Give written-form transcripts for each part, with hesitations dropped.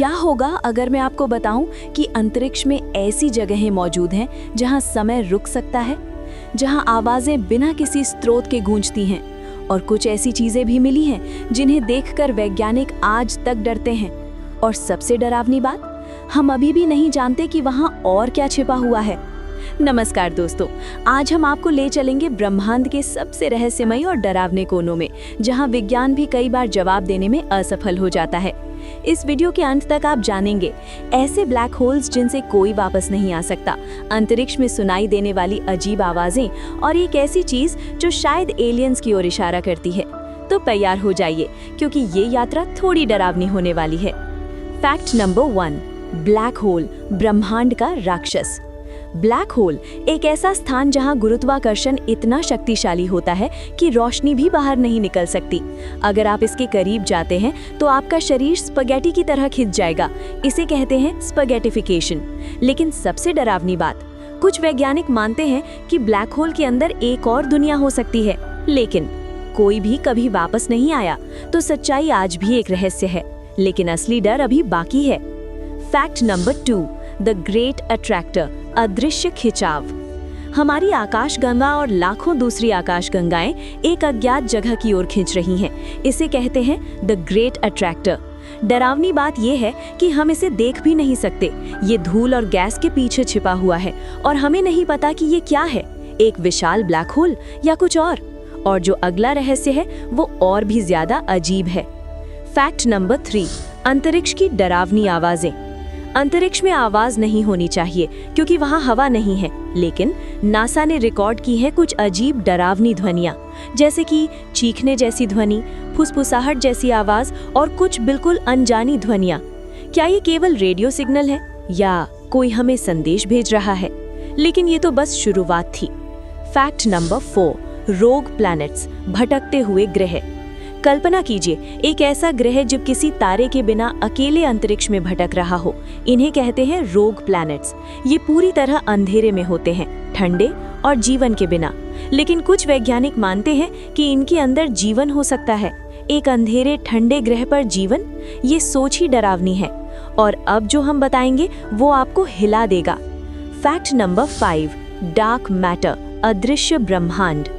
क्या होगा अगर मैं आपको बताऊं कि अंतरिक्ष में ऐसी जगहें मौजूद हैं जहां समय रुक सकता है, जहां आवाजें बिना किसी स्रोत के गूंजती हैं, और कुछ ऐसी चीजें भी मिली हैं जिन्हें देखकर वैज्ञानिक आज तक डरते हैं। और सबसे डरावनी बात, हम अभी भी नहीं जानते कि वहां और क्या छिपा हुआ है। नमस्कार दोस्तों, आज हम आपको ले चलेंगे ब्रह्मांड के सबसे रहस्यमयी और डरावने कोनों में, जहां विज्ञान भी कई बार जवाब देने में असफल हो जाता है। इस वीडियो के अंत तक आप जानेंगे ऐसे ब्लैक होल्स जिनसे कोई वापस नहीं आ सकता, अंतरिक्ष में सुनाई देने वाली अजीब आवाजें और एक ऐसी चीज जो शायद एलियंस की ओर इशारा करती है। तो तैयार हो जाइए, क्योंकि ये यात्रा थोड़ी डरावनी होने वाली है। फैक्ट नंबर 1, ब्लैक होल ब्रह्मांड का राक्षस। ब्लैक होल एक ऐसा स्थान जहां गुरुत्वाकर्षण इतना शक्तिशाली होता है कि रोशनी भी बाहर नहीं निकल सकती। अगर आप इसके करीब जाते हैं तो आपका शरीर स्पगेटी की तरह खिंच जाएगा। इसे कहते हैं स्पगेटिफिकेशन। लेकिन सबसे डरावनी बात, कुछ वैज्ञानिक मानते हैं कि ब्लैक होल के अंदर एक और दुनिया हो सकती है, लेकिन कोई भी कभी वापस नहीं आया। तो सच्चाई आज भी एक रहस्य है, लेकिन असली डर अभी बाकी है। Fact number 2, the great attractor, अदृश्य खिंचाव। हमारी आकाशगंगा और लाखों दूसरी आकाशगंगाएं एक अज्ञात जगह की ओर खींच रही हैं। इसे कहते हैं द ग्रेट अट्रैक्टर। डरावनी बात यह है कि हम इसे देख भी नहीं सकते। ये धूल और गैस के पीछे छिपा हुआ है और हमें नहीं पता कि ये क्या है, एक विशाल ब्लैक होल या कुछ और जो अगला रहस्य है वो और भी ज्यादा अजीब है। फैक्ट नंबर 3, अंतरिक्ष की डरावनी आवाजें। अंतरिक्ष में आवाज नहीं होनी चाहिए क्योंकि वहां हवा नहीं है, लेकिन नासा ने रिकॉर्ड की है कुछ अजीब डरावनी ध्वनियां, जैसे कि चीखने जैसी ध्वनि, फुसफुसाहट जैसी आवाज और कुछ बिल्कुल अनजानी ध्वनियां। क्या ये केवल रेडियो सिग्नल है या कोई हमें संदेश भेज रहा है? लेकिन ये तो बस शुरुआत थी। फैक्ट नंबर 4, रोग प्लैनेट्स, भटकते हुए ग्रह। कल्पना कीजिए एक ऐसा ग्रह जो किसी तारे के बिना अकेले अंतरिक्ष में भटक रहा हो। इन्हें कहते हैं रोग प्लैनेट्स। ये पूरी तरह अंधेरे में होते हैं, ठंडे और जीवन के बिना। लेकिन कुछ वैज्ञानिक मानते हैं कि इनके अंदर जीवन हो सकता है। एक अंधेरे ठंडे ग्रह पर जीवन, ये सोच ही डरावनी है। और अब जो हम बताएंगे वो आपको हिला देगा। फैक्ट नंबर 5, डार्क मैटर, अदृश्य ब्रह्मांड।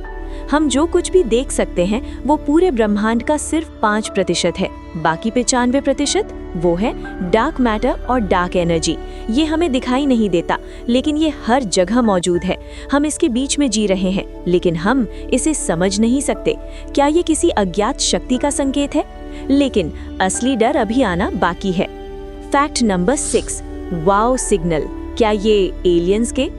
हम जो कुछ भी देख सकते हैं वो पूरे ब्रह्मांड का सिर्फ 5% है। बाकी 95% वो है डार्क मैटर और डार्क एनर्जी। ये हमें दिखाई नहीं देता, लेकिन ये हर जगह मौजूद है। हम इसके बीच में जी रहे हैं, लेकिन हम इसे समझ नहीं सकते। क्या ये किसी अज्ञात शक्ति का संकेत है? लेकिन असली डर अभी आना बाकी है। Fact number 6, wow signal. क्या ये एलियंस के?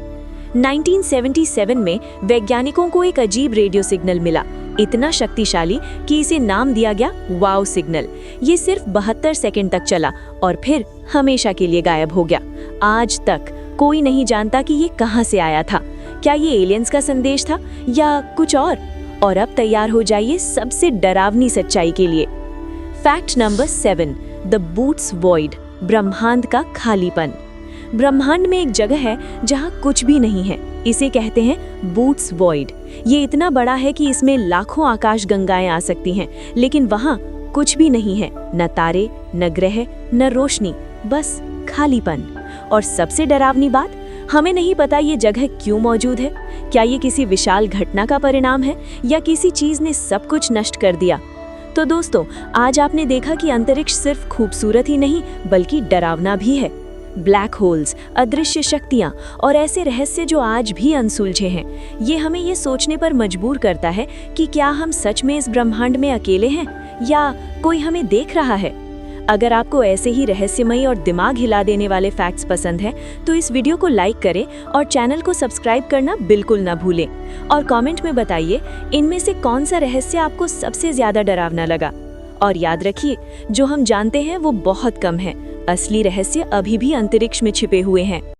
1977 में वैज्ञानिकों को एक अजीब रेडियो सिग्नल मिला, इतना शक्तिशाली कि इसे नाम दिया गया वाओ सिग्नल। ये सिर्फ 72 सेकंड तक चला और फिर हमेशा के लिए गायब हो गया। आज तक कोई नहीं जानता कि ये कहां से आया था। क्या ये एलियंस का संदेश था या कुछ और अब तैयार हो जाइए सबसे डरावनी सच्चाई के लिए। Fact number 7, the boots void, ब्रह्मांड का खालीपन। ब्रह्मांड में एक जगह है जहां कुछ भी नहीं है। इसे कहते हैं बूट्स वॉइड। ये इतना बड़ा है कि इसमें लाखों आकाशगंगाएं आ सकती हैं, लेकिन वहां कुछ भी नहीं है, न तारे, न ग्रह, न रोशनी, बस खालीपन। और सबसे डरावनी बात, हमें नहीं पता ये जगह क्यों मौजूद है। क्या ये किसी विशाल घटना का परिणाम है या किसी चीज ने सब कुछ नष्ट कर दिया? तो दोस्तों, आज आपने देखा कि अंतरिक्ष सिर्फ खूबसूरत ही नहीं बल्कि डरावना भी है। ब्लैक होल्स, अदृश्य शक्तियां और ऐसे रहस्य जो आज भी अनसुलझे हैं, ये हमें ये सोचने पर मजबूर करता है कि क्या हम सच में इस ब्रह्मांड में अकेले हैं या कोई हमें देख रहा है। अगर आपको ऐसे ही रहस्यमयी और दिमाग हिला देने वाले फैक्ट्स पसंद हैं, तो इस वीडियो को लाइक करें और चैनल को सब्सक्राइब करना बिल्कुल ना भूलें। और कमेंट में बताइए इनमें से कौन सा रहस्य आपको सबसे ज्यादा डरावना लगा। और याद रखिए, जो हम जानते हैं वो बहुत कम है, असली रहस्य अभी भी अंतरिक्ष में छिपे हुए हैं।